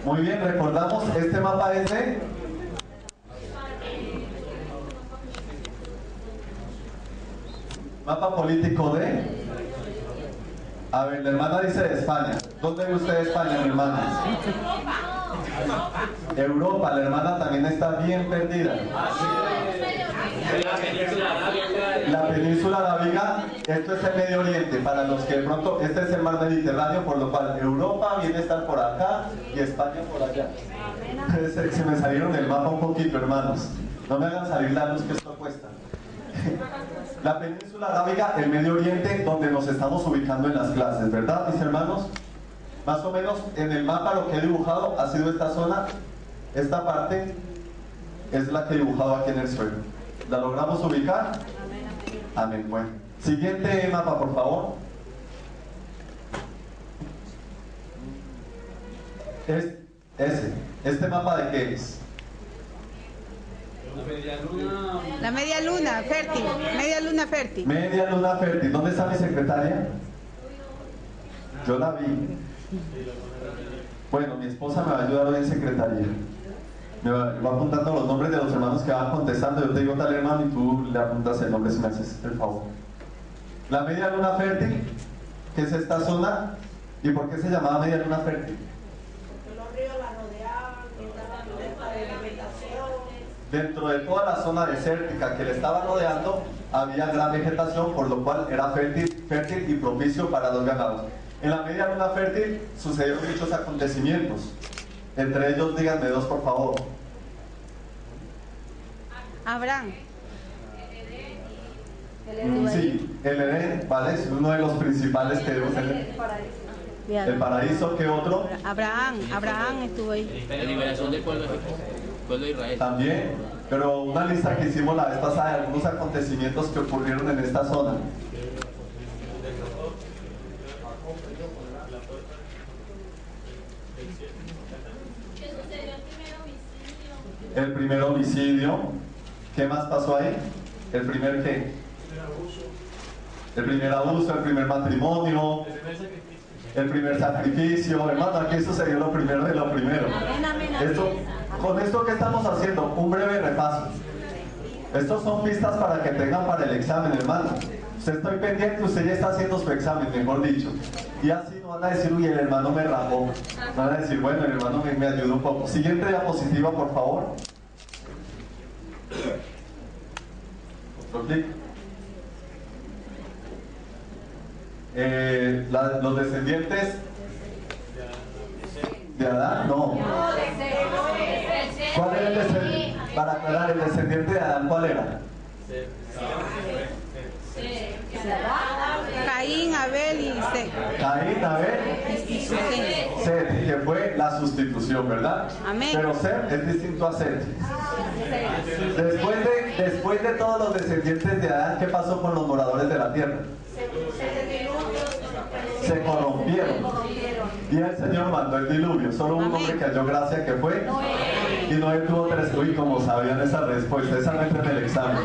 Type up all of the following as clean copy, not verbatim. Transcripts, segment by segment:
Muy bien, recordamos, este mapa es de... Mapa político de... A ver, la hermana dice de España. ¿Dónde ve usted España, mi hermana? Europa, la hermana también está bien perdida. La península arábiga, esto es el Medio Oriente, para los que de pronto, este es el mar Mediterráneo, por lo cual Europa viene a estar por acá y España por allá. Se me salieron del mapa un poquito, hermanos. No me hagan salir la luz, que esto cuesta. La península arábiga, el Medio Oriente, donde nos estamos ubicando en las clases, ¿verdad, mis hermanos? Más o menos en el mapa lo que he dibujado ha sido esta zona, esta parte es la que he dibujado aquí en el suelo. ¿La logramos ubicar? Amén. Bueno. Siguiente mapa, por favor. ¿Este mapa de qué es? La media luna fértil. Media luna fértil. Media luna fértil. ¿Dónde está mi secretaria? Yo la vi. Bueno, mi esposa me va a ayudar hoy en secretaría. Me va apuntando los nombres de los hermanos que van contestando. Yo te digo tal hermano y tú le apuntas el nombre si me haces el favor. La media luna fértil, ¿qué es esta zona? ¿Y por qué se llamaba media luna fértil? Porque los ríos la rodeaban, estaban cerca de vegetación. Dentro de toda la zona desértica que le estaba rodeando había gran vegetación, por lo cual era fértil y propicio para los ganados. En la media luna fértil sucedieron muchos acontecimientos. Entre ellos, díganme dos, por favor. Abraham. Sí, el Edén, ¿vale? Es uno de los principales que debemos tener. El paraíso, ¿qué otro? Abraham estuvo ahí. La liberación del pueblo de Israel. También, pero una lista que hicimos la vez pasada de algunos acontecimientos que ocurrieron en esta zona. El primer homicidio. ¿Qué más pasó ahí? ¿El primer qué? El primer abuso, el primer matrimonio, el primer sacrificio. Hermano, aquí sucedió lo primero de lo primero. Con esto que estamos haciendo, un breve repaso. Estos son pistas para que tengan para el examen, hermano. Usted estoy pendiente, usted ya está haciendo su examen, mejor dicho. Y así no van a decir, uy, el hermano me rajó. Van a decir, bueno, el hermano me ayudó un poco. Siguiente diapositiva, por favor. Otro clic. Los descendientes de Adán, no. ¿Cuál era el descendiente? Para aclarar, el descendiente de Adán, ¿cuál era? Caín, Abel y Set. Caín, Abel, Set, que fue la sustitución, ¿verdad? Amén. Pero Set es distinto a Set. Después de todos los descendientes de Adán, ¿qué pasó con los moradores de la tierra? Se corrompieron. Y el Señor mandó el diluvio. Solo un hombre que halló gracia, que fue y Noé tuvo 3 hijos. Y como sabían esa respuesta, esa no entra en el examen.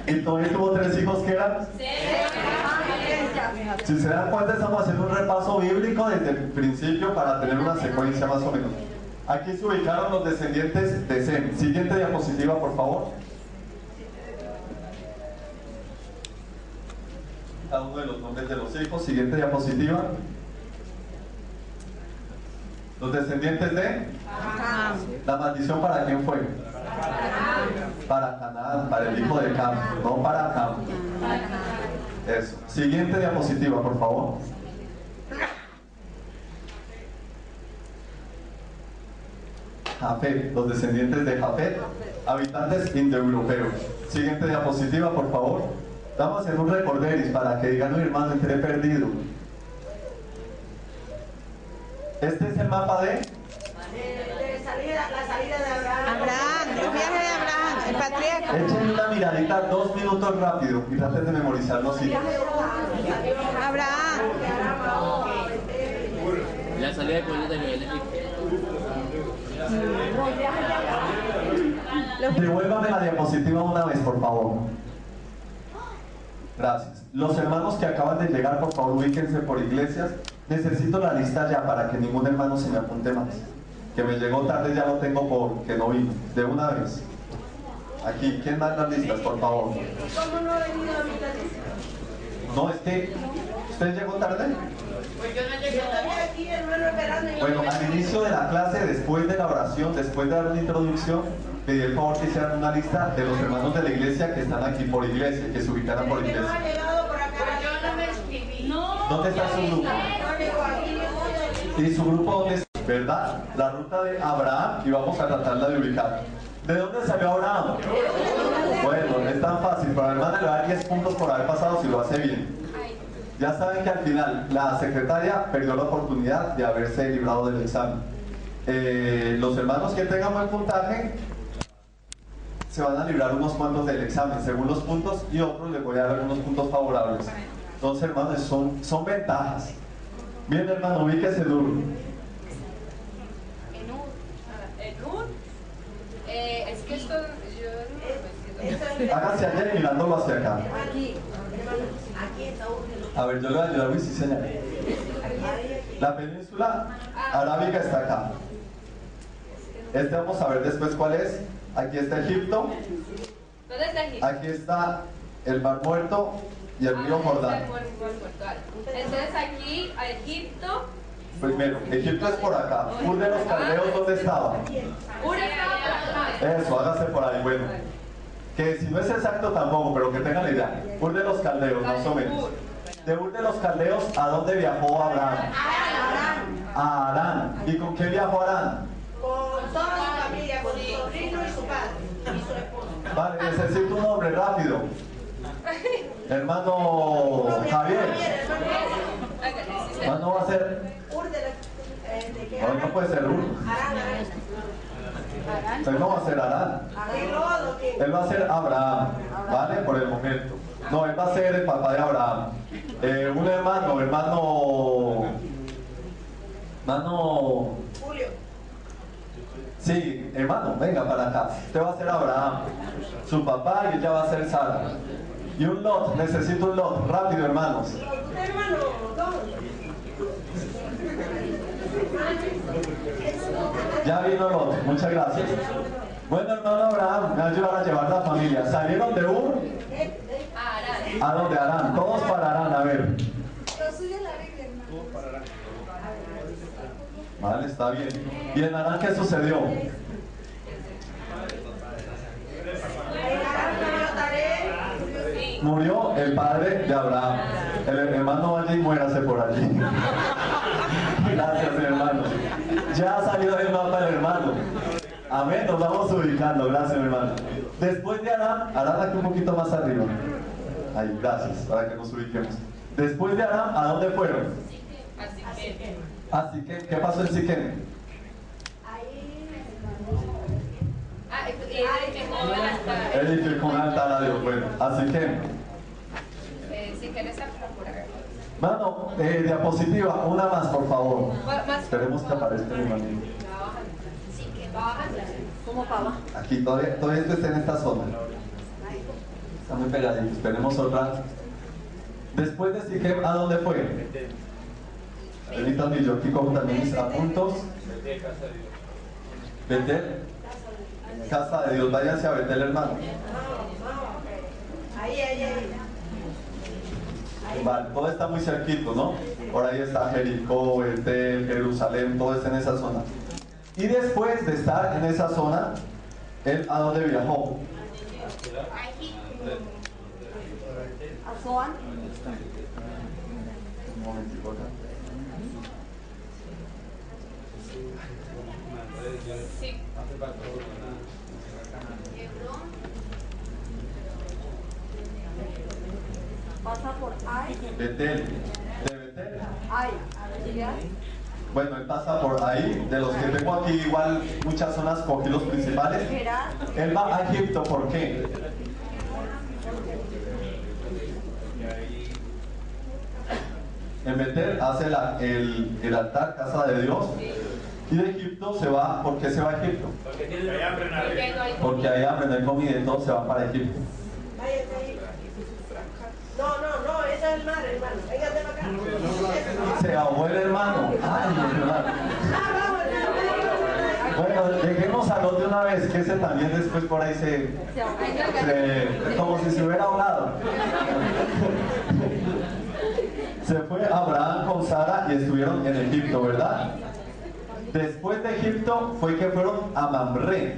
Y Noé tuvo 3 hijos que eran. Si se dan cuenta, estamos haciendo un repaso bíblico desde el principio para tener una secuencia más o menos. Aquí se ubicaron los descendientes de Sem. Siguiente diapositiva, por favor. Cada uno de los nombres de los hijos. Siguiente diapositiva. Los descendientes de la maldición, ¿para quién fue? Para Canaán, para el hijo de Cam, no para Cam. Eso. Siguiente diapositiva, por favor. Jafet, los descendientes de Jafet, habitantes indoeuropeos. Siguiente diapositiva, por favor. Vamos a hacer un recorderis para que digan, mi hermano, entré perdido. Este es el mapa de... La salida de Abraham. Abraham, el viaje de Abraham, el patriarca. Echen una miradita 2 minutos rápido y traten de memorizar los sitios. Abraham. La salida del pueblo de Israel. Devuélvame la diapositiva una vez, por favor. Gracias. Los hermanos que acaban de llegar, por favor, ubíquense por iglesias. Necesito la lista ya para que ningún hermano se me apunte más. que me llegó tarde, ya lo tengo porque no vino. De una vez. Aquí, ¿quién más las listas, por favor? ¿Cómo no ha venido a mi lista? No, es que... ¿Usted llegó tarde? Pues yo no llegué todavía aquí, hermano, esperando. Bueno, al inicio de la clase, después de la oración, después de dar una introducción, pedí el favor que hicieran una lista de los hermanos de la iglesia que están aquí por iglesia, que se ubicaran por Que no iglesia. ha llegado por acá. Pues yo no me escribí. No. ¿Dónde está su grupo? No llegó aquí. ¿Y su grupo dónde está? ¿Verdad? La ruta de Abraham, y vamos a tratarla de ubicar. ¿De dónde salió Abraham? Bueno, es tan fácil, pero la hermana le va a dar 10 puntos por haber pasado si lo hace bien. Ya saben que al final la secretaria perdió la oportunidad de haberse librado del examen. Los hermanos que tengan buen puntaje se van a librar unos cuantos del examen según los puntos, y otros les voy a dar algunos puntos favorables. Entonces, hermanos, son ventajas. Bien, hermano, ubíquese duro. Es que esto yo Hágase allá y mirándolo hacia acá. Aquí, hermano, aquí está urgente. A ver, yo le voy a ayudar, Luis, sí, señor. La península arábiga está acá. Vamos a ver después cuál es. Aquí está Egipto. ¿Dónde está Egipto? Aquí está el Mar Muerto y el río Jordán. Entonces aquí a Egipto. Primero, Egipto es por acá. Ur de los Caldeos, ¿dónde estaba? Ur estaba por acá. Eso, hágase por ahí, bueno. Que si no es exacto tampoco, pero que tengan la idea. Ur de los Caldeos, más o menos. De Ur de los Caldeos, ¿a dónde viajó Abraham? A Harán. ¿Y con qué viajó Harán? Con toda su familia, con su sobrino y su padre y su esposa. Vale, necesito un nombre rápido. Hermano Javier. ¿Cuándo va a ser? Ur de qué? No, no puede ser Ur. Él no va a ser Harán. Él va a ser Abraham, ¿vale? Por el momento. No, él va a ser el papá de Abraham. Un hermano. Julio. Sí, hermano, venga para acá. Usted va a ser Abraham, su papá, y ella va a ser Sara. Y un Lot, necesito un Lot, rápido, hermanos. Hermano, Ya vino Lot, muchas gracias. Bueno, hermano Abraham, me va a ayudar a llevar la familia. ¿Salieron de Ur? ¿A dónde? Harán, todos para Harán, a ver. Vale, está bien. ¿Y en Harán qué sucedió? Murió el padre de Abraham. El hermano vaya y muérase por allí. Gracias, hermano. Ya ha salido del mapa el hermano. Amén, nos vamos ubicando. Gracias, hermano. Después de Harán, Harán aquí un poquito más arriba. Ahí, gracias, para que nos ubiquemos. Después de Harán, ¿a dónde fueron? A Siquem. ¿Qué pasó en Siquem? Edificó un altar a Dios. Bueno, a Siquem. Si quieres apurar. Mano, diapositiva, una más, por favor. Más. Esperemos que aparezca el hermano. ¿Cómo pava? Aquí, todo esto está en esta zona. Está muy pegadito. Esperemos otra. Después de Siquem, ¿a dónde fue? Permítanme, yo aquí cojo también mis apuntos. Betel. Casa de Dios. Váyanse a Betel, hermano. Ahí. Vale, todo está muy cerquito, ¿no? Por ahí está Jericó, Betel, Jerusalén, todo está en esa zona. Y después de estar en esa zona, ¿él a dónde viajó? ¿A Zoan? Un momentico acá. Sí. Pasa por Ay. Betel. ¿De Betel? Ay. Bueno, él pasa por ahí. De los que tengo aquí, igual muchas zonas cogí los principales. Él va a Egipto, ¿por qué? En Betel hace el altar, casa de Dios. Y de Egipto se va. ¿Por qué se va a Egipto? Porque hay hambre, no hay comida, entonces se va para Egipto. No, ese es el mar, hermano. Véngate para acá. Se ahogó el hermano. Ay, hermano. Bueno, dejemos a Lot de una vez, que ese también después por ahí como si se hubiera ahogado. Se fue Abraham con Sara y estuvieron en Egipto, ¿verdad? Después de Egipto fue que fueron a Mamre.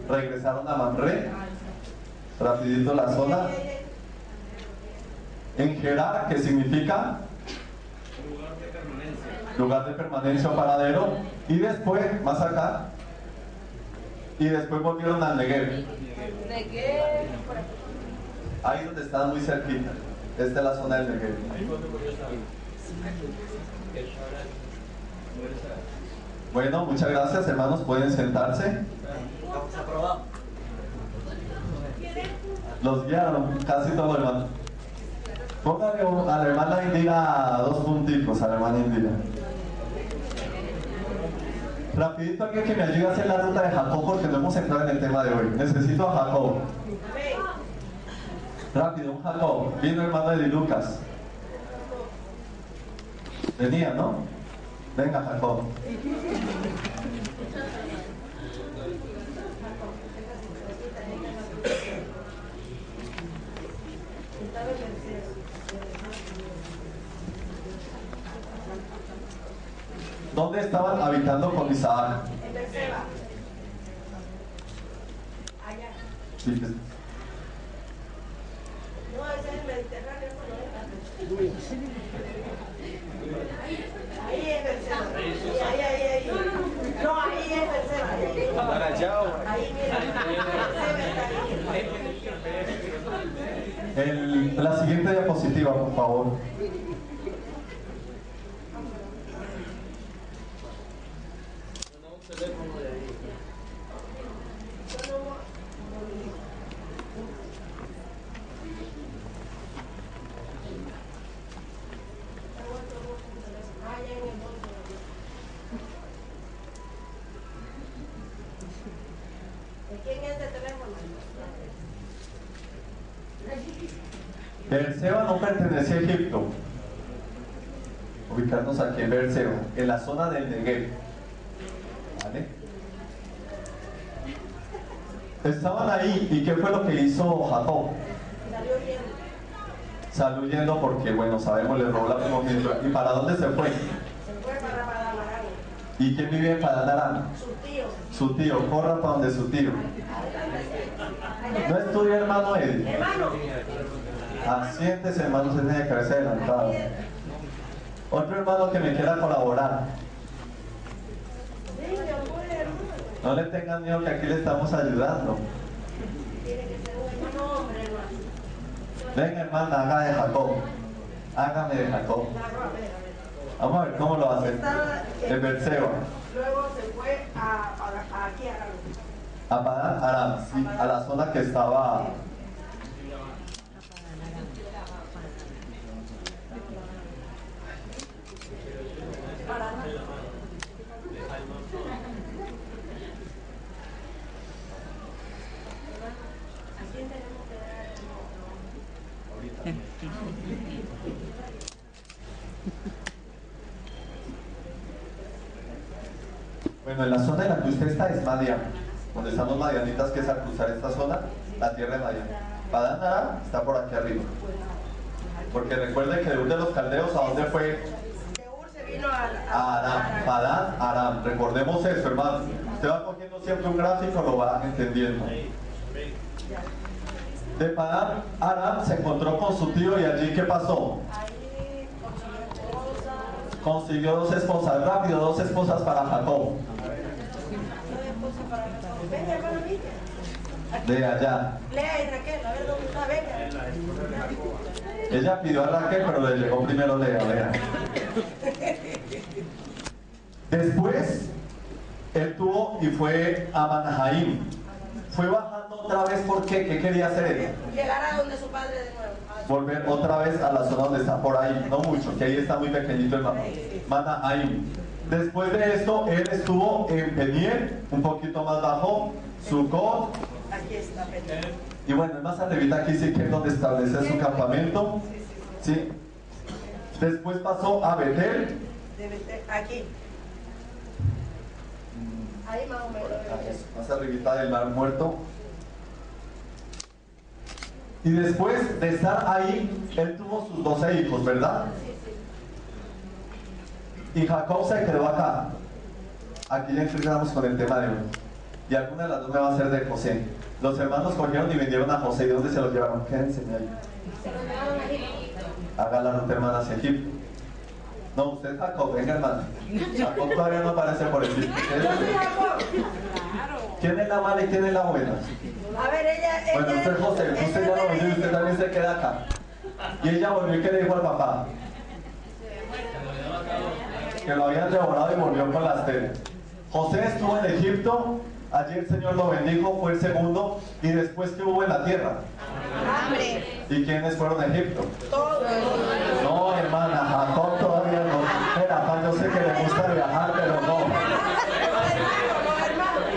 Regresaron a Mamre. Rapidito la zona. En Gerar, que significa lugar de permanencia o paradero. Y después, más acá, y después volvieron al Negev. Ahí donde están muy cerquita. Esta es la zona del Negev. Bueno, muchas gracias, hermanos. Pueden sentarse. Los guiaron casi todo, hermano. Póngale a la hermana Indira 2 punticos, a la hermana Indira. Rapidito, alguien que me ayude a hacer la ruta de Jacob, porque no hemos entrado en el tema de hoy. Necesito a Jacob. Rápido, un Jacob. Vino hermano de Lucas. Venía, ¿no? Venga, Jacob. ¿Dónde estaban habitando con Isaac? En Berseba. Allá. Sí, pues. No, ese es el Mediterráneo. Ahí es Berseba. Ahí. No, ahí es Berseba. Ahí, mira. La siguiente diapositiva, por favor. Berseba no pertenecía a Egipto. Ubicarnos aquí en Berseba, en la zona del Negev. ¿Vale? Estaban ahí, ¿y qué fue lo que hizo Jacob? Salió huyendo porque, bueno, sabemos, le robó la primogenitura. ¿Y para dónde se fue? Se fue para Padán. ¿Y quién vive en Padán Aram? Su tío. Su tío, corra para donde su tío. ¿No es tuyo, hermano Eddie? Hermano. Siéntese, hermano, se tiene que haberse adelantado. Otro hermano que me quiera colaborar. No le tengan miedo, que aquí le estamos ayudando. Tiene que ser un hermano hombre, hermano. Venga, hermana, haga de Jacob. Hágame de Jacob. Vamos a ver cómo lo hace. De Berseba. Luego se fue aquí a A Padán Aram, sí, a la zona que estaba. Bueno, en la zona en la que usted está es Madian, donde están los madianitas, que es al cruzar esta zona, la tierra de Madian. Padán Aram está por aquí arriba. Porque recuerden que de Ur de los Caldeos, ¿a dónde fue? De Ur se vino A Aram, Padán Aram. Recordemos eso, hermano. Usted va cogiendo siempre un gráfico, lo va entendiendo. De Padán Aram se encontró con su tío, y allí, ¿qué pasó? Ahí Consiguió 2 esposas, rápido, 2 esposas para Jacob. Venga, hermano, De allá. Lea y Raquel, a ver dónde está, venga. Ella pidió a Raquel, pero le llegó primero Lea. Después, él tuvo y fue a Manahaim. Fue bajando otra vez, ¿por qué? ¿Qué quería hacer él? Llegar a donde su padre de nuevo. Volver otra vez a la zona donde está por ahí, no mucho, que ahí está muy pequeñito el mapa. Manahaim. Después de esto, él estuvo en Peniel, un poquito más bajo, Sucot. Aquí está Peniel. Y bueno, más arribita aquí sí que es donde establece su campamento. ¿Sí? Después pasó a Betel. De Betel, aquí. Ahí más o menos. Más arribita del mar muerto. Y después de estar ahí, él tuvo sus 12 hijos, ¿verdad? Y Jacob se quedó acá. Aquí ya empezamos con el tema de hoy. Y alguna de las dos me va a ser de José. Los hermanos cogieron y vendieron a José. ¿Y dónde se los llevaron? Quédense ahí. Haga la ruta, hermana, hacia Egipto. No, usted es Jacob, venga, hermana. Jacob todavía no aparece por el sitio. ¿Quién es la mala y quién es la buena? A ver, ella. Bueno, usted es José, usted ya lo vendió y usted también se queda acá. Y ella volvió y que le dijo al papá que lo habían devorado y volvió con las telas. José estuvo en Egipto, allí el Señor lo bendijo, fue el segundo, y después ¿qué hubo en la tierra? Hambre. ¿Y quiénes fueron a Egipto? Todos. No, hermana, Jacob todavía no. Mira, papá, yo sé que le gusta viajar, pero no.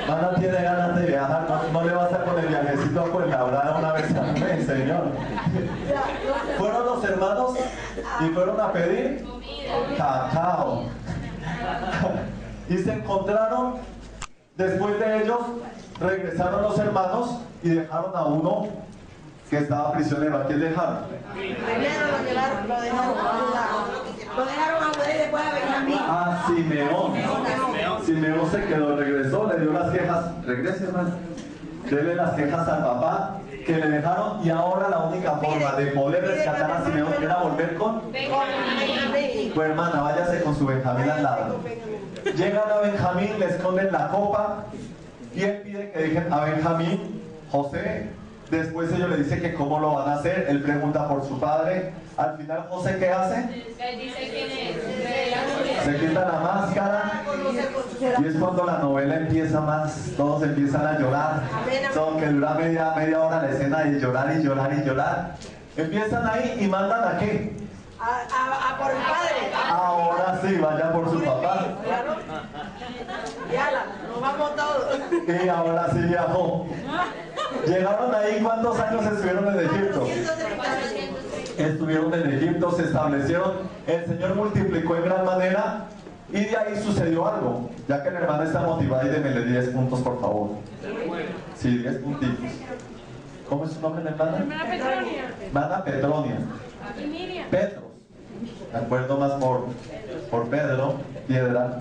Hermana tiene ganas de viajar, no le vas a poner viajecito a Fuenlabrada una vez al mes, Señor. Fueron los hermanos y fueron a pedir cacao. Y se encontraron, después de ellos, regresaron los hermanos y dejaron a uno que estaba prisionero. ¿A quién dejaron? Primero lo llevaron, lo dejaron a Judá. Lo dejaron a Judá y después a Benjamín. Ah, Simeón. Simeón se quedó, regresó, le dio las quejas. Regrese, hermano. Dele las quejas al papá que le dejaron, y ahora la única forma de poder rescatar a Simeón era volver con Benjamín. pues hermana, váyase con su Benjamín al lado. Llegan a Benjamín, le esconden la copa y él pide que dejen a Benjamín, José. Después ellos le dicen que cómo lo van a hacer. Él pregunta por su padre. Al final, José, ¿qué hace? Él dice quién es. Se quita la máscara. Y es cuando la novela empieza más. Todos empiezan a llorar. Son que dura media hora la escena de llorar y llorar y llorar. Empiezan ahí y mandan ¿a qué? A por el padre. Ahora sí, vaya por su papá. Claro. Yala, nos vamos todos. Y ahora sí viajó. Llegaron ahí, ¿cuántos años estuvieron en Egipto? Estuvieron en Egipto, se establecieron, el Señor multiplicó en gran manera, y de ahí sucedió algo. Ya que la hermana está motivada, y démele 10 puntos, por favor. Sí, 10 puntitos. ¿Cómo es su nombre, hermana? Hermana Petronia. Hermana Petronia. Y Miriam. Petros. Me acuerdo más por Pedro, piedra,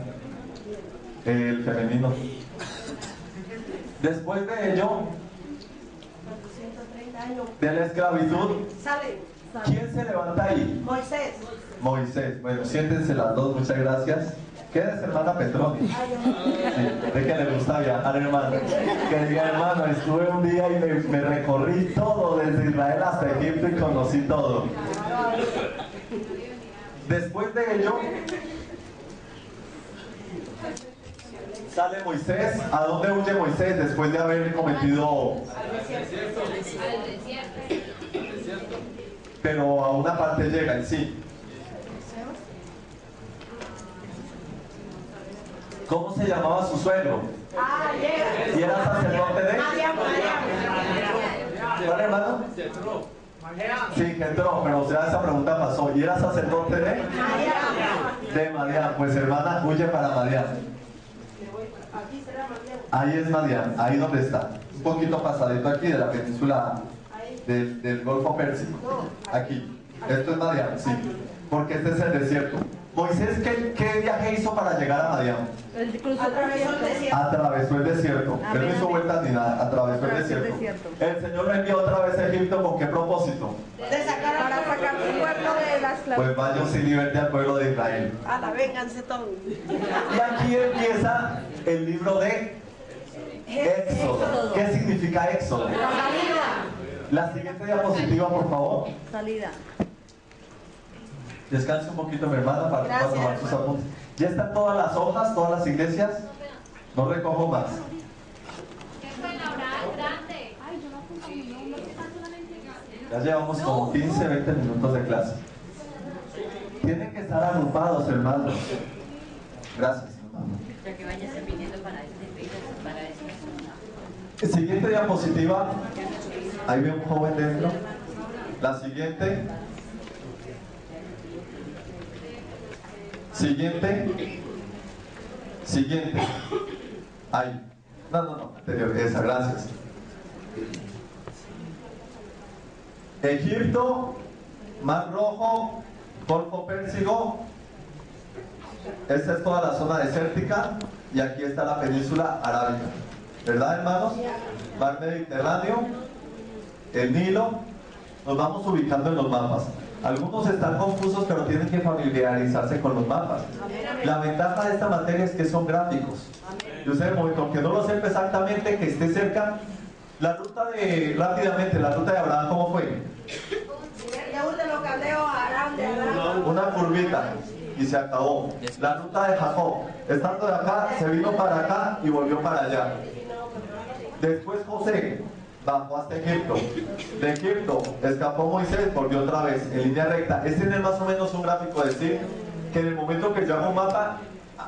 el femenino. Después de ello, de la esclavitud, Sale. ¿quién se levanta ahí? Moisés. Moisés. Bueno, siéntense las dos, muchas gracias. Quédese, hermana Petroni. Sí, de que le gusta viajar, hermano. Que diga, hermano, estuve un día y me recorrí todo, desde Israel hasta Egipto, y conocí todo. Después de ello, sale Moisés. ¿A dónde huye Moisés después de haber cometido? Al desierto. Pero a una parte llega en sí. ¿Cómo se llamaba su suegro? Llega. ¿Y era sacerdote de? Mariam. ¿Cuál, hermano? Sí, que entró, pero o sea, esa pregunta pasó. ¿Y era sacerdote de? De Madián. Pues hermana, huye para Madián. Ahí es Madián, ahí donde está. Un poquito pasadito aquí de la península del Golfo Pérsico. Aquí. Esto es Madián, sí. Porque este es el desierto. Moisés, ¿qué viaje hizo para llegar a Madián? Atravesó el desierto. Atravesó el desierto. Él no hizo vueltas ni nada, atravesó el desierto. El Señor lo envió otra vez a Egipto, ¿con qué propósito? De sacar para sacar su pueblo de la esclavitud. Pues vaya sin liberte al pueblo de Israel. A la vénganse todos. Y aquí empieza el libro de Éxodo. ¿Qué significa Éxodo? La siguiente diapositiva, por favor. Salida. Descanse un poquito, mi hermana, para tomar sus apuntes. ¿Ya están todas las hojas, todas las iglesias? No recojo más. ¿Qué fue la hora grande? Ya llevamos como 15, 20 minutos de clase. Tienen que estar agrupados, hermanos. Gracias, hermano. Para que vayas viniendo para este. Siguiente diapositiva. Ahí ve un joven dentro. La siguiente. Siguiente. Ahí. No, anterior, esa, gracias. Egipto, Mar Rojo, Golfo Pérsico. Esta es toda la zona desértica y aquí está la península arábiga. ¿Verdad, hermanos? Mar Mediterráneo, el Nilo. Nos vamos ubicando en los mapas. Algunos están confusos, pero tienen que familiarizarse con los mapas. La ventaja de esta materia es que son gráficos. Yo sé, aunque no lo sepa exactamente, que esté cerca. Rápidamente, la ruta de Abraham, ¿cómo fue? Una curvita y se acabó. La ruta de Jacob, estando de acá, se vino para acá y volvió para allá. Después José bajó hasta Egipto. De Egipto escapó Moisés, volvió otra vez en línea recta. Es tener más o menos un gráfico, decir que en el momento que yo hago un mapa,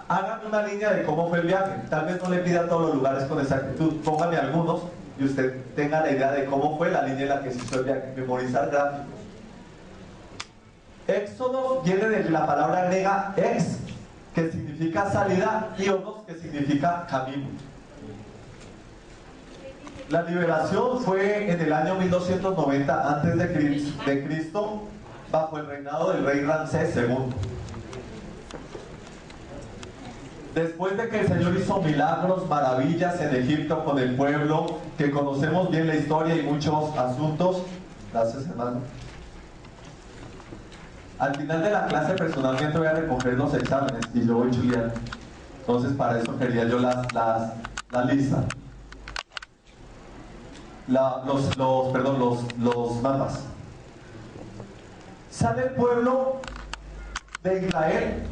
hágame una línea de cómo fue el viaje. Tal vez no le pida todos los lugares con exactitud, póngame algunos y usted tenga la idea de cómo fue la línea en la que se hizo el viaje. Memorizar gráficos. Éxodo viene de la palabra griega ex, que significa salida, y onos, que significa camino. La liberación fue en el año 1290 antes de Cristo, bajo el reinado del rey Ramsés II. Después de que el Señor hizo milagros, maravillas en Egipto con el pueblo, que conocemos bien la historia y muchos asuntos. Gracias, hermano. Al final de la clase personalmente voy a recoger los exámenes y yo voy chuleando. Entonces para eso quería yo la lista. Los mapas. Sale el pueblo de Israel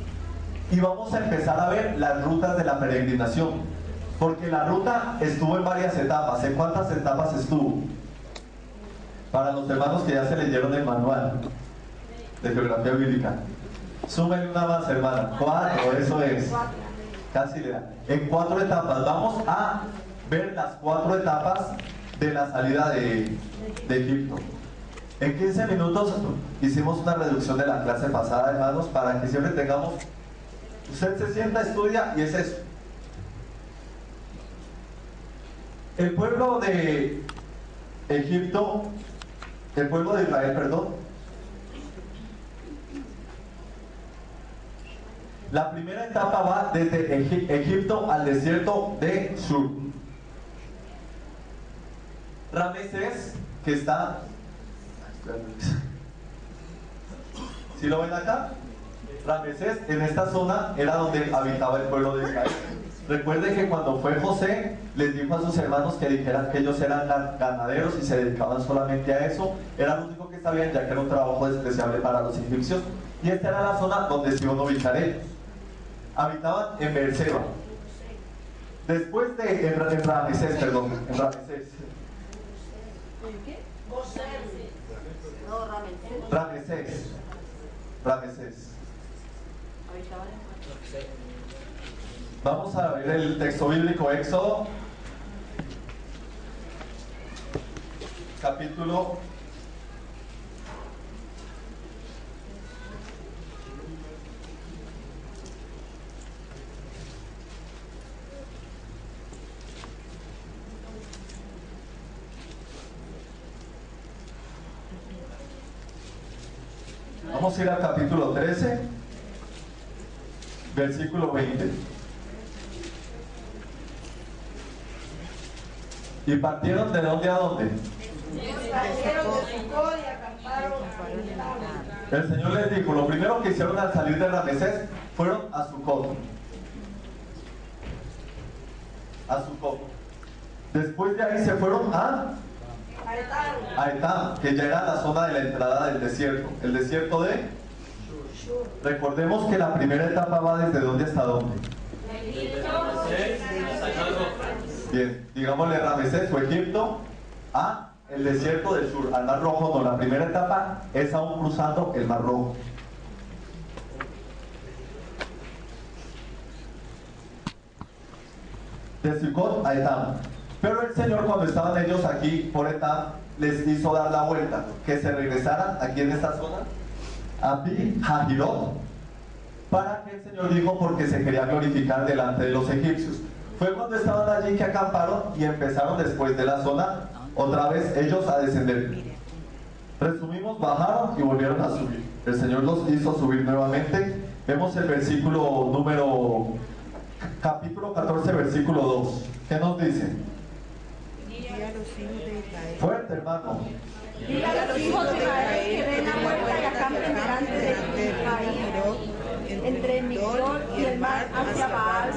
y vamos a empezar a ver las rutas de la peregrinación, porque la ruta estuvo en varias etapas. ¿En cuántas etapas estuvo? Para los hermanos que ya se leyeron el manual de geografía bíblica, súmenle una más, hermana. 4, eso es. Casi le da. En 4 etapas. Vamos a ver las 4 etapas de la salida de Egipto. En 15 minutos hicimos una reducción de la clase pasada, hermanos, para que siempre tengamos. Usted se sienta, estudia y es eso. El pueblo de Egipto, el pueblo de Israel, perdón. La primera etapa va desde Egipto al desierto de Sur. Ramsés, que está... ¿Sí lo ven acá? Ramsés, en esta zona era donde habitaba el pueblo de Israel. Recuerden que cuando fue José, les dijo a sus hermanos que dijeran que ellos eran ganaderos y se dedicaban solamente a eso. Era lo único que sabían, ya que era un trabajo despreciable para los egipcios. Y esta era la zona donde se iban a ubicar ellos. Habitaban en Beerseba. Después de en Ramsés. Vamos a ver el texto bíblico, Éxodo, capítulo 13. Vamos a ir al capítulo 13, versículo 20. ¿Y partieron de dónde a dónde? El Señor les dijo, lo primero que hicieron al salir de Ramsés fueron a Sucot. Después de ahí se fueron a Etam, que ya era la zona de la entrada del desierto. El desierto de... Recordemos que la primera etapa va desde dónde hasta dónde. Bien, digámosle Ramsés o Egipto a el desierto del sur, al Mar Rojo. No, la primera etapa es aún cruzando el Mar Rojo. De Sucot a Etam. Pero el Señor, cuando estaban ellos aquí por Etam, les hizo dar la vuelta, que se regresaran aquí en esta zona a Pi Hahirot, para que el Señor dijo, porque se quería glorificar delante de los egipcios. Fue cuando estaban allí que acamparon y empezaron después de la zona otra vez ellos a descender. Resumimos, bajaron y volvieron a subir. El Señor los hizo subir nuevamente. Vemos el versículo capítulo 14, versículo 2. ¿Qué nos dice? Fuerte, hermano. Diga a los hijos de Israel que den la vuelta y acampen delante de Israel, entre Migdol y el mar hacia Baal,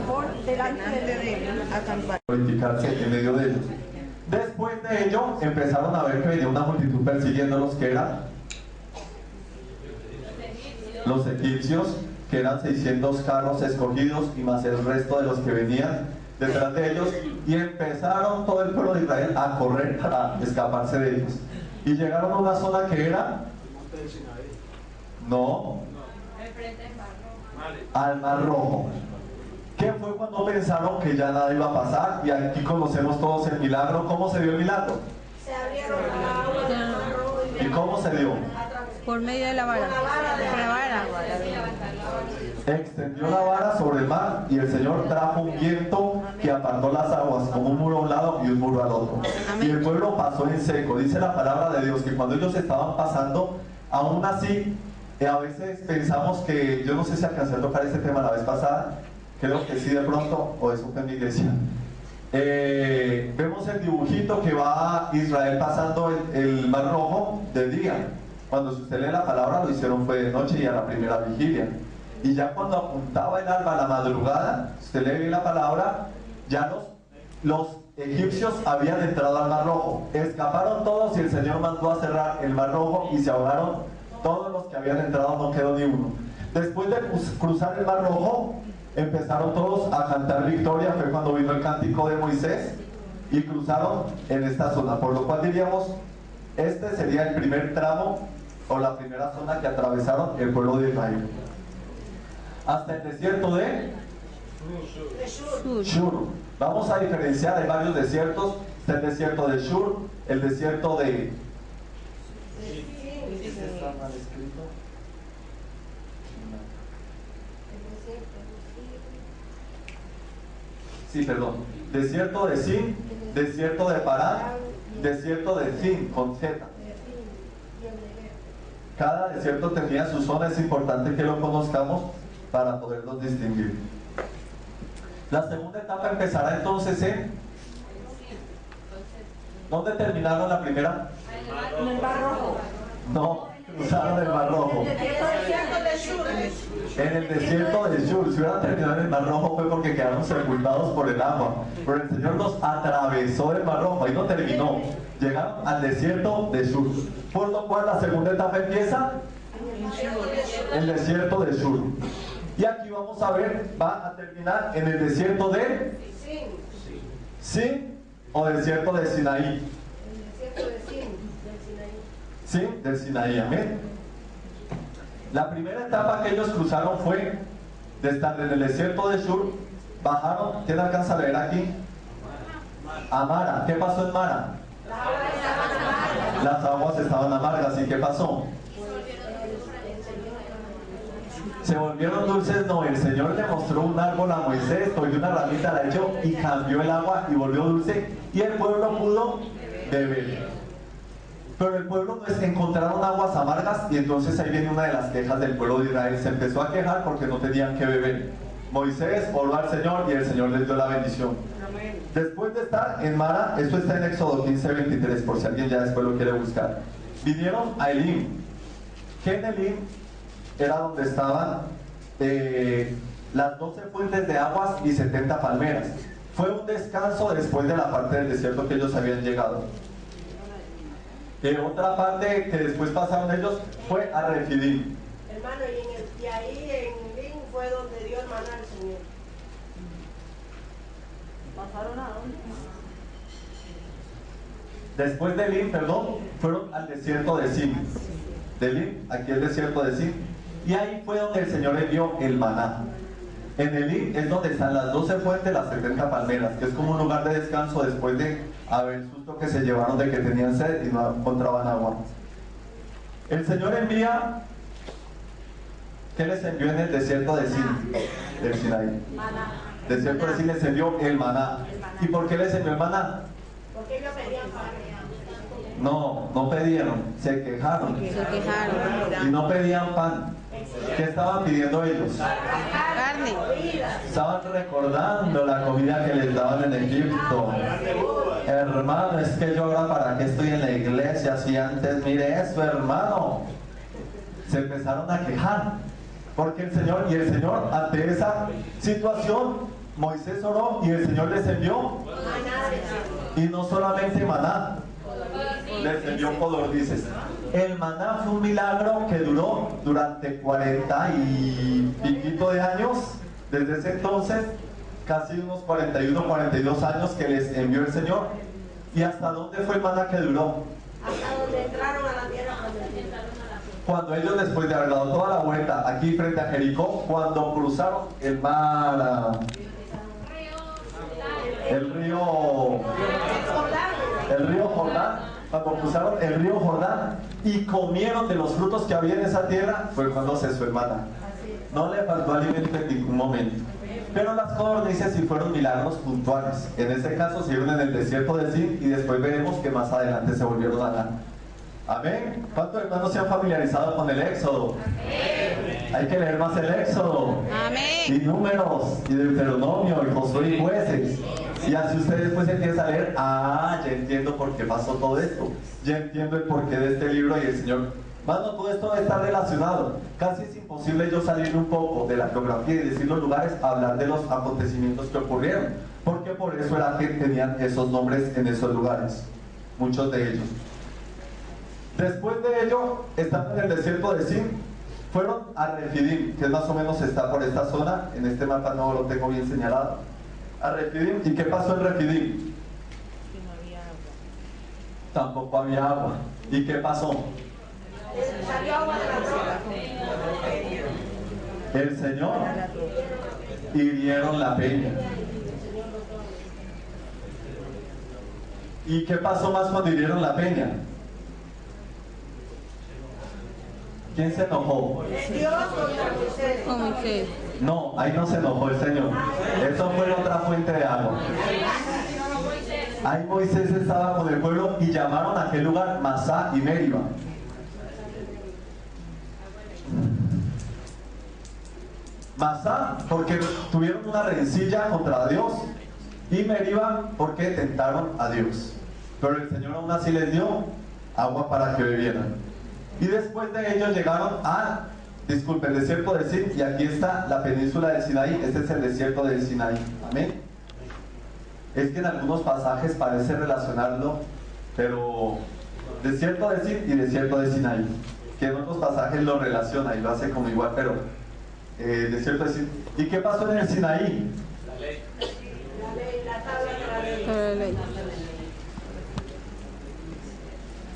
por delante de él. Glorificarse en medio de ellos. Después de ello, empezaron a ver que venía una multitud persiguiéndolos, que eran los egipcios, que eran 600 carros escogidos y más el resto de los que venían detrás de ellos, y empezaron todo el pueblo de Israel a correr para escaparse de ellos. Y llegaron a una zona que era, no, al Mar Rojo. ¿Qué fue cuando pensaron que ya nada iba a pasar? Y aquí conocemos todos el milagro. ¿Cómo se dio el milagro? Se abrieron las aguas. ¿Y cómo se dio? Por medio de la vara. Con la vara. Extendió la vara sobre el mar y el Señor trajo un viento que apartó las aguas, como un muro a un lado y un muro al otro. Y el pueblo pasó en seco. Dice la palabra de Dios que cuando ellos estaban pasando, aún así, a veces pensamos que, yo no sé si alcancé a tocar este tema la vez pasada, creo que sí de pronto, o eso fue en mi iglesia. Vemos el dibujito que va Israel pasando el Mar Rojo de día. Cuando usted lee la palabra, lo hicieron fue de noche y a la primera vigilia. Y ya cuando apuntaba el alba a la madrugada, usted lee bien la palabra, ya los egipcios habían entrado al Mar Rojo. Escaparon todos y el Señor mandó a cerrar el Mar Rojo y se ahogaron todos los que habían entrado, no quedó ni uno. Después de cruzar el Mar Rojo, empezaron todos a cantar victoria. Fue cuando vino el cántico de Moisés y cruzaron en esta zona, por lo cual diríamos, este sería el primer tramo o la primera zona que atravesaron el pueblo de Israel. Hasta el desierto de Shur. Vamos a diferenciar, hay varios desiertos. Está el desierto de Shur, el desierto de... Sí, perdón. Desierto de Sin, desierto de Parán, desierto de Sin, con Z. Cada desierto tenía su zona, es importante que lo conozcamos para poderlos distinguir. La segunda etapa empezará entonces en... ¿Dónde terminaron la primera? En el Mar Rojo. No, cruzaron el Mar Rojo. En el desierto de Shur. Si hubieran terminado en el Mar Rojo fue porque quedaron sepultados por el agua. Pero el Señor los atravesó el Mar Rojo, ahí no terminó. Llegaron al desierto de Shur. Por lo cual la segunda etapa empieza el desierto de Shur. Y aquí vamos a ver, va a terminar en el desierto de Sin o desierto de Sinaí. Sin del Sinaí, amén. La primera etapa que ellos cruzaron fue de estar en el desierto de Shur, bajaron, ¿quién alcanza a leer aquí? A Mara. ¿Qué pasó en Mara? Las aguas estaban amargas. ¿Y qué pasó? Se volvieron dulces. No, el Señor le mostró un árbol a Moisés, cogió una ramita, la echó y cambió el agua y volvió dulce y el pueblo pudo beber. Pero el pueblo encontraron aguas amargas y entonces ahí viene una de las quejas del pueblo de Israel. Se empezó a quejar porque no tenían que beber. Moisés oró al Señor y el Señor les dio la bendición. Después de estar en Mara, esto está en Éxodo 15:23, por si alguien ya después lo quiere buscar. Vinieron a Elim. Que en Elim era donde estaban las 12 fuentes de aguas y 70 palmeras. Fue un descanso después de la parte del desierto que ellos habían llegado. Otra parte que después pasaron ellos fue a Refidim. Hermano, y ahí en Lin fue donde dio el maná al Señor. ¿Pasaron a dónde? Después de Elim, fueron al desierto de Sin. De Elim, aquí el desierto de Sin. Y ahí fue donde el Señor envió el maná. En Elim es donde están las 12 fuentes, las 70 palmeras, que es como un lugar de descanso después de haber el susto que se llevaron de que tenían sed y no encontraban agua. El Señor envía, ¿qué les envió en el desierto de Sin, del Sinaí? De cierto decir, les envió el maná. ¿Y por qué les envió el maná? Porque ellos pedían pan. No pedieron, se quejaron. Se quejaron. Y no pedían pan. ¿Qué estaban pidiendo ellos? Carne. Estaban recordando la comida que les daban en Egipto. Hermano, es que yo ahora para qué estoy en la iglesia si antes, mire eso, hermano. Se empezaron a quejar. Porque el Señor, ante esa situación, Moisés oró y el Señor les envió. Y no solamente maná, les envió codornices. El maná fue un milagro que duró durante 40 y piquito de años. Desde ese entonces, casi unos 41, 42 años que les envió el Señor. ¿Y hasta dónde fue el maná que duró? Hasta donde entraron a la tierra. Cuando ellos, después de haber dado toda la vuelta aquí frente a Jericó, cuando cruzaron el mar, el río Jordán, cuando cruzaron el río Jordán y comieron de los frutos que había en esa tierra, fue cuando cesó el maná. No le faltó alimento en ningún momento. Pero las codornices sí fueron milagros puntuales. En este caso se dieron en el desierto de Sin y después veremos que más adelante se volvieron a dar. Amén. ¿Cuántos hermanos se han familiarizado con el Éxodo? Amén. Hay que leer más el Éxodo. Amén. Y Números, y Deuteronomio, y Josué y Jueces. Y así ustedes después empiezan a leer, ya entiendo por qué pasó todo esto. Ya entiendo el porqué de este libro y el Señor. Mano, todo esto está relacionado. Casi es imposible yo salir un poco de la geografía y decir los lugares, hablar de los acontecimientos que ocurrieron. Porque por eso era que tenían esos nombres en esos lugares. Muchos de ellos. Después de ello, estando en el desierto de Sin, fueron a Refidim, que más o menos está por esta zona. En este mapa no lo tengo bien señalado. A Refidim. ¿Y qué pasó en Refidim? Tampoco había agua. ¿Y qué pasó? Salió agua de la roca. El Señor hirieron la peña. ¿Y qué pasó más cuando hirieron la peña? ¿Quién se enojó? Dios contra Moisés. Con Moisés. No, ahí no se enojó el Señor. Eso fue otra fuente de agua. Ahí Moisés estaba con el pueblo y llamaron a aquel lugar Masá y Meriba. Masá porque tuvieron una rencilla contra Dios y Meriba porque tentaron a Dios. Pero el Señor aún así les dio agua para que bebieran. Y después de ellos llegaron al desierto de Sin, y aquí está la península del Sinaí. Este es el desierto del Sinaí. Amén. Es que en algunos pasajes parece relacionarlo, pero desierto de Sin y desierto de Sinaí, que en otros pasajes lo relaciona y lo hace como igual, pero desierto de Sin. ¿Y qué pasó en el Sinaí? La ley, la tabla de la ley.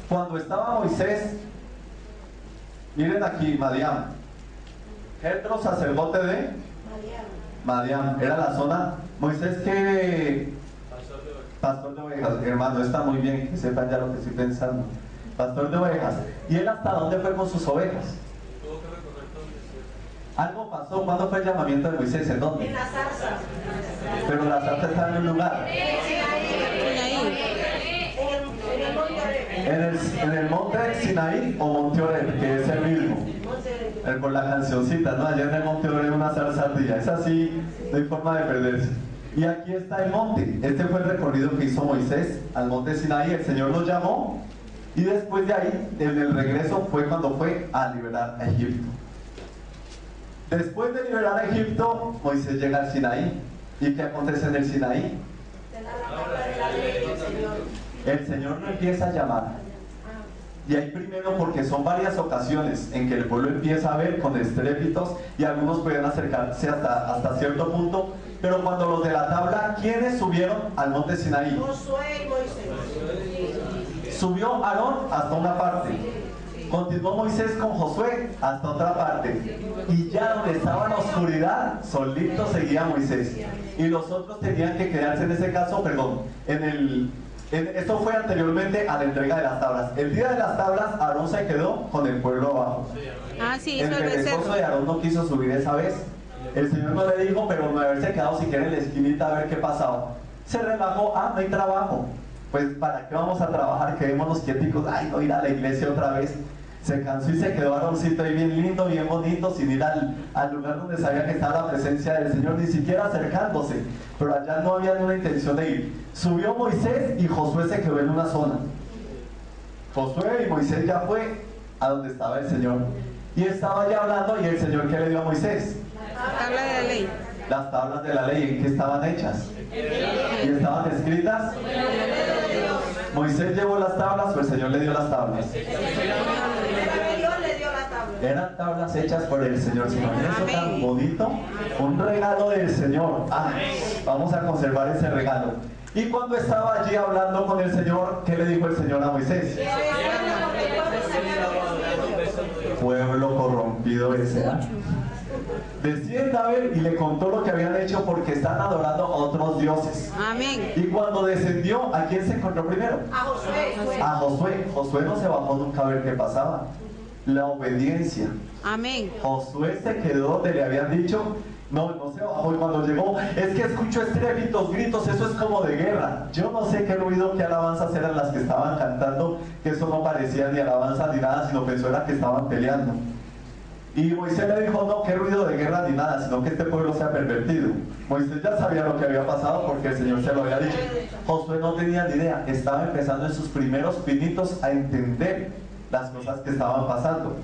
Cuando estaba Moisés, miren aquí, Madián. Jetro, sacerdote de Madián, era la zona. Moisés, que pastor de ovejas, hermano, está muy bien que sepan ya lo que estoy pensando. Pastor de ovejas. ¿Y él hasta dónde fue con sus ovejas? Algo pasó. ¿Cuándo fue el llamamiento de Moisés? ¿En dónde? En la zarza. Pero la zarza está en un lugar. En el monte Sinaí o Monte Oreb, que es el mismo. Por la cancioncita, ¿no? Allá en el monte Oreb una zarza ardilla. Es así, no hay forma de perderse. Y aquí está el monte. Este fue el recorrido que hizo Moisés al monte Sinaí. El Señor lo llamó y después de ahí, en el regreso, fue cuando fue a liberar a Egipto. Después de liberar a Egipto, Moisés llega al Sinaí. ¿Y qué acontece en el Sinaí? El Señor lo empieza a llamar. Y ahí primero porque son varias ocasiones en que el pueblo empieza a ver con estrépitos y algunos pueden acercarse hasta cierto punto. Pero cuando los de la tabla, ¿quiénes subieron al monte Sinaí? Josué y Moisés. Subió Aarón hasta una parte. Continuó Moisés con Josué hasta otra parte. Y ya donde estaba la oscuridad, solito seguía Moisés. Y los otros tenían que quedarse en ese caso, perdón, esto fue anteriormente a la entrega de las tablas. El día de las tablas, Aarón se quedó con el pueblo abajo. Sí, El eso es perezoso de Aarón no quiso subir esa vez. El Señor no le dijo, pero me haberse quedado siquiera en la esquinita a ver qué pasaba. Se relajó, no hay trabajo. Pues ¿para qué vamos a trabajar? Quedémonos quieticos, ay, no ir a la iglesia otra vez. Se cansó y se quedó Aaroncito ahí bien lindo, bien bonito, sin ir al lugar donde sabía que estaba la presencia del Señor, ni siquiera acercándose. Pero allá no había ni una intención de ir. Subió Moisés y Josué se quedó en una zona. Josué y Moisés ya fue a donde estaba el Señor. Y estaba ya hablando, y el Señor, ¿qué le dio a Moisés? Tabla de la ley. Las tablas de la ley, ¿en qué estaban hechas? ¿Y estaban escritas? Moisés llevó las tablas o el Señor le dio las tablas. Eran tablas hechas por el Señor. ¿Se imagina eso tan bonito? Un regalo del Señor. Vamos a conservar ese regalo. Y cuando estaba allí hablando con el Señor, ¿qué le dijo el Señor a Moisés? Pueblo corrompido ese. Descienda a ver, y le contó lo que habían hecho porque están adorando a otros dioses. Amén. Y cuando descendió, ¿a quién se encontró primero? A Josué. A Josué. Josué no se bajó nunca a ver qué pasaba. La obediencia. Amén. Josué se quedó donde le habían dicho. No se bajó, y cuando llegó, es que escucho estrépito, gritos, eso es como de guerra. Yo no sé qué ruido, qué alabanzas eran las que estaban cantando, que eso no parecía ni alabanza ni nada, sino pensó era que estaban peleando. Y Moisés le dijo, no, qué ruido de guerra ni nada, sino que este pueblo se ha pervertido. Moisés ya sabía lo que había pasado porque el Señor se lo había dicho. Josué no tenía ni idea, estaba empezando en sus primeros pinitos a entender las cosas que estaban pasando.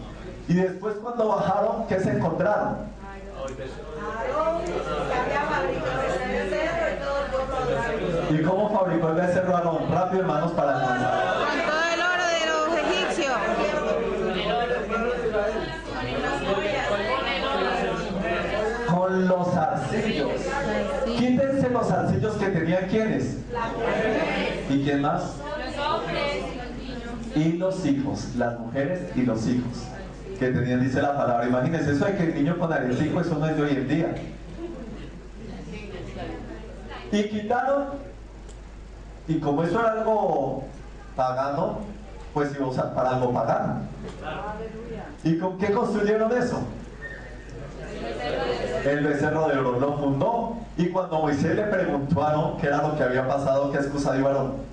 Y después cuando bajaron, ¿qué se encontraron? ¿Y cómo fabricó el becerro Aarón? Rápido, hermanos, para alcanzar. Con todo el oro de los egipcios. Con los zarcillos. Quítense los zarcillos que tenían ¿quiénes? ¿Y quién más? Y los hijos, las mujeres y los hijos que tenían, dice la palabra. Imagínense, eso de que el niño con aretico, eso no es de hoy en día. Y quitaron, y como eso era algo pagano, pues iba a usar para algo pagano. ¿Y con qué construyeron eso? El becerro de oro. Lo fundó, y cuando Moisés le preguntó a Aarón qué era lo que había pasado, ¿qué excusa dio Aarón?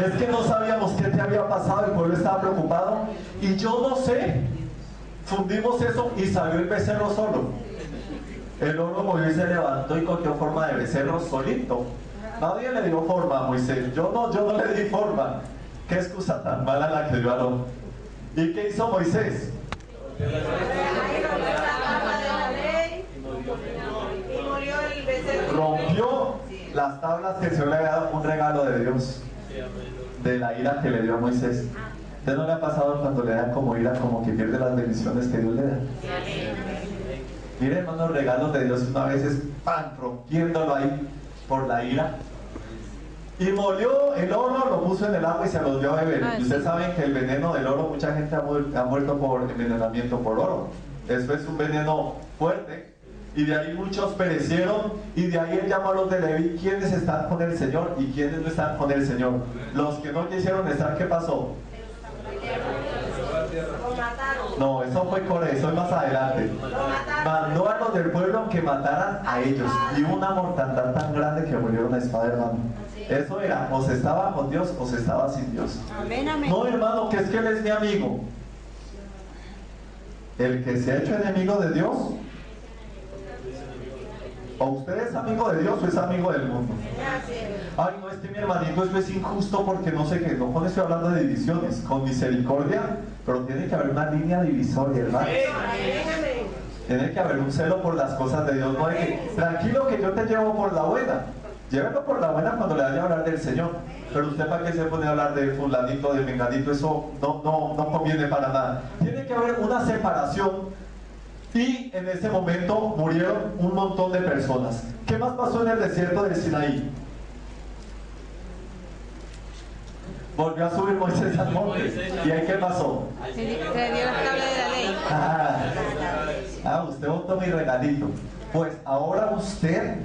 Es que no sabíamos qué te había pasado, el pueblo estaba preocupado, y yo no sé, fundimos eso y salió el becerro solo. El oro movió y se levantó y cogió forma de becerro solito. Nadie le dio forma a Moisés, yo no le di forma. Qué excusa tan mala la que dio Aarón. ¿Y qué hizo Moisés? Rompió las tablas que el Señor le había dado, un regalo de Dios, de la ira que le dio a Moisés. ¿Usted no le ha pasado cuando le dan como ira, como que pierde las bendiciones que Dios le da? Mire, hermanos, regalos de Dios una vez es pan, rompiéndolo ahí por la ira. Y molió el oro, lo puso en el agua y se los dio a beber. Y ustedes saben que el veneno del oro, mucha gente ha muerto por envenenamiento por oro. Eso es un veneno fuerte. Y de ahí muchos perecieron, y de ahí él llamó a los de Leví, ¿quiénes están con el Señor y quiénes no están con el Señor? Los que no quisieron estar, ¿qué pasó? No, eso fue Coré, eso es más adelante. Mandó a los del pueblo que mataran a ellos, y hubo una mortandad tan grande que murieron a espada, hermano. Eso era, o se estaba con Dios o se estaba sin Dios. No, hermano, que es que él es mi amigo. El que se ha hecho enemigo de Dios, o usted es amigo de Dios o es amigo del mundo. Ay, no, es que mi hermanito, eso es injusto porque no sé qué. No, con estoy hablando de divisiones, con misericordia, pero tiene que haber una línea divisoria, hermano. Tiene que haber un celo por las cosas de Dios. No hay que, tranquilo que yo te llevo por la buena. Llévelo por la buena cuando le vaya a hablar del Señor. Pero usted, ¿para qué se pone a hablar de fulanito, de menganito? Eso no conviene para nada. Tiene que haber una separación. Y en ese momento murieron un montón de personas. ¿Qué más pasó en el desierto del Sinaí? Volvió a subir Moisés al monte. ¿Y ahí qué pasó? Se dio la tabla de la ley. Usted votó mi regalito. Pues ahora usted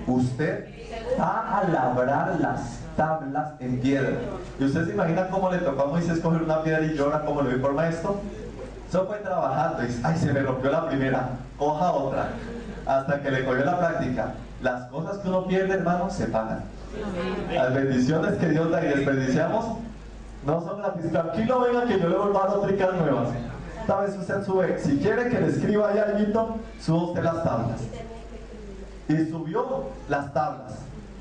va a labrar las tablas en piedra. ¿Y usted se imagina cómo le tocó a Moisés coger una piedra y llora como lo vi por maestro? Eso fue trabajando y ay, se me rompió la primera, coja otra, hasta que le cogió la práctica. Las cosas que uno pierde, hermano, se pagan. Las bendiciones que Dios da y desperdiciamos no son gratis. Tranquilo, venga que yo le voy a dar tricas nuevas. Esta vez usted sube, si quiere que le escriba ahí algo, suba usted las tablas. Y subió las tablas.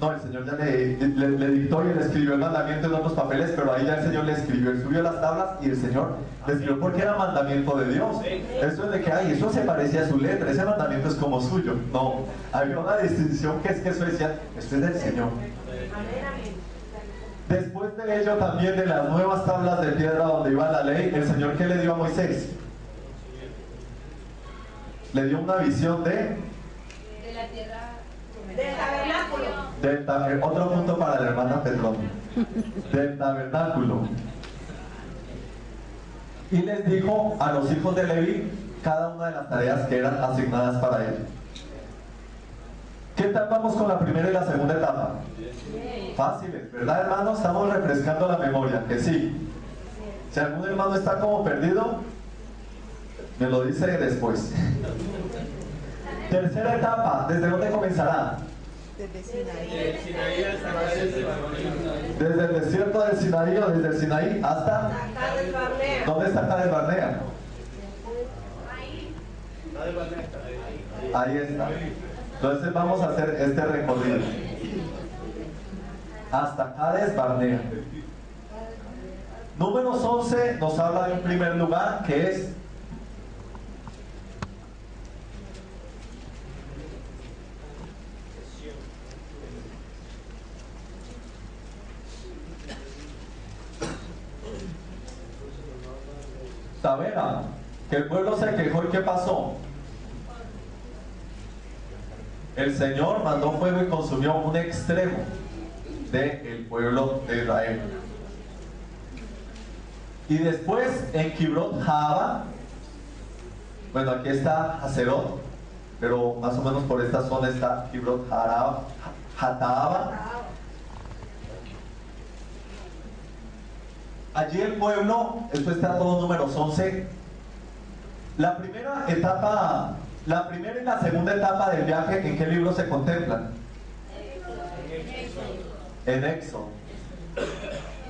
No, el Señor ya le dictó y le escribió el mandamiento en otros papeles, pero ahí ya el Señor le escribió, él subió las tablas y el Señor le escribió porque era mandamiento de Dios. Eso es de que, ay, eso se parecía a su letra, ese mandamiento es como suyo. No, había una distinción que es que eso decía, esto es del Señor. Después de ello también de las nuevas tablas de piedra donde iba la ley, el Señor, ¿qué le dio a Moisés? Le dio una visión de la tierra. Del tabernáculo. Otro punto para la hermana Petronio. Del tabernáculo. Y les dijo a los hijos de Leví cada una de las tareas que eran asignadas para él. ¿Qué tal vamos con la primera y la segunda etapa? Fáciles, ¿verdad, hermano? Estamos refrescando la memoria, que sí. Si algún hermano está como perdido, me lo dice después. Tercera etapa, ¿desde dónde comenzará? Desde Sinaí. Desde el desierto del Sinaí o desde el Sinaí hasta... Cades Barnea. ¿Dónde está Cades Barnea? Ahí está. Entonces vamos a hacer este recorrido. Hasta Cades Barnea. Números 11 nos habla de un primer lugar que es Tavera, que el pueblo se quejó y ¿qué pasó? El Señor mandó fuego y consumió un extremo del pueblo de Israel. Y después en Kibrot Haaba, bueno, aquí está Haserot, pero más o menos por esta zona está Kibrot Hataaba. Allí el pueblo, esto está todo números 11. La primera etapa, la primera y la segunda etapa del viaje, ¿en qué libro se contemplan? En Éxodo.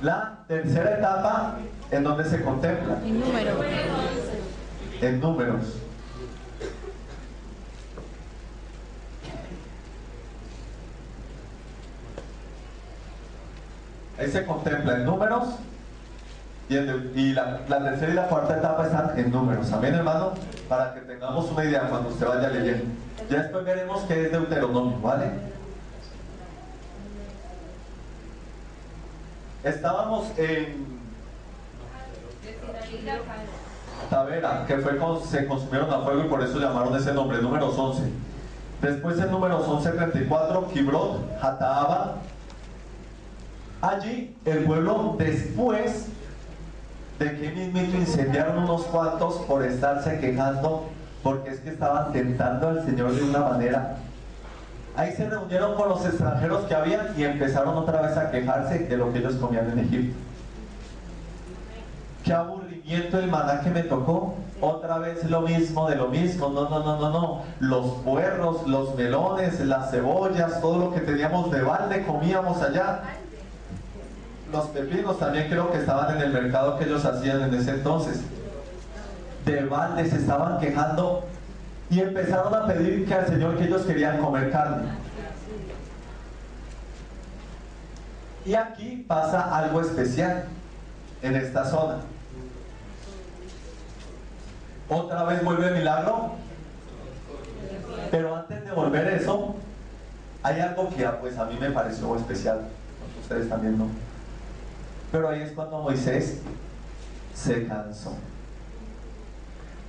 La tercera etapa, ¿en dónde se contempla? En número. En Números. Ahí se contempla en Números. Y la tercera y la cuarta etapa están en Números. Amén, hermano, para que tengamos una idea cuando usted vaya leyendo. Ya después veremos qué es Deuteronomio, ¿vale? Estábamos en Tavera, que fue se consumieron a fuego y por eso llamaron ese nombre, Números 11. Después en Números 11:34, Kibrot Hataaba. Allí el pueblo, después de que mismito incendiaron unos cuantos por estarse quejando, porque es que estaban tentando al Señor de una manera. Ahí se reunieron con los extranjeros que habían y empezaron otra vez a quejarse de lo que ellos comían en Egipto. Qué aburrimiento el maná que me tocó, otra vez lo mismo de lo mismo, no. Los puerros, los melones, las cebollas, todo lo que teníamos de balde comíamos allá. Los pepinos también creo que estaban en el mercado que ellos hacían en ese entonces. De balde se estaban quejando y empezaron a pedir que al Señor que ellos querían comer carne. Y aquí pasa algo especial en esta zona. Otra vez vuelve el milagro. Pero antes de volver eso, hay algo que pues a mí me pareció especial. Ustedes también no. Pero ahí es cuando Moisés se cansó.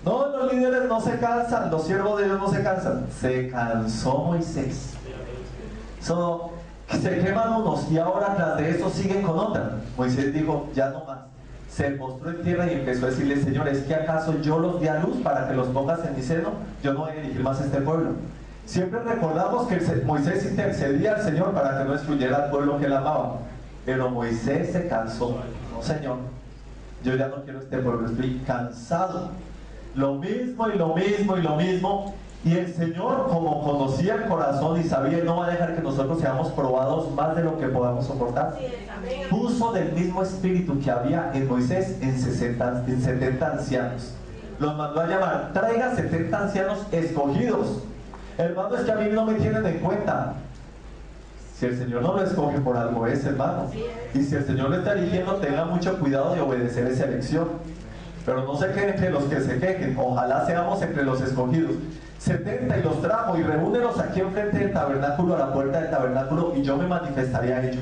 No, los líderes no se cansan, los siervos de Dios no se cansan. Se cansó Moisés. Se queman unos y ahora tras de eso siguen con otra. Moisés dijo, ya no más. Se postró en tierra y empezó a decirle, Señor, ¿es que acaso yo los di a luz para que los pongas en mi seno? Yo no voy a dirigir más a este pueblo. Siempre recordamos que Moisés intercedía al Señor para que no destruyera al pueblo que él amaba. Pero Moisés se cansó. No, Señor, yo ya no quiero este pueblo, estoy cansado. lo mismo y lo mismo y lo mismo. Y el Señor, como conocía el corazón y sabía, no va a dejar que nosotros seamos probados más de lo que podamos soportar, puso del mismo espíritu que había en Moisés en 70 ancianos. Los mandó a llamar, traiga 70 ancianos escogidos. Hermano, es que a mí no me tienen en cuenta. Si el Señor no lo escoge, por algo es, hermano. Y si el Señor lo está eligiendo, tenga mucho cuidado de obedecer esa elección. Pero no se queden entre los que se quejen. Ojalá seamos entre los escogidos. 70 y los trajo y reúnelos aquí enfrente del tabernáculo, a la puerta del tabernáculo, y yo me manifestaré a ellos.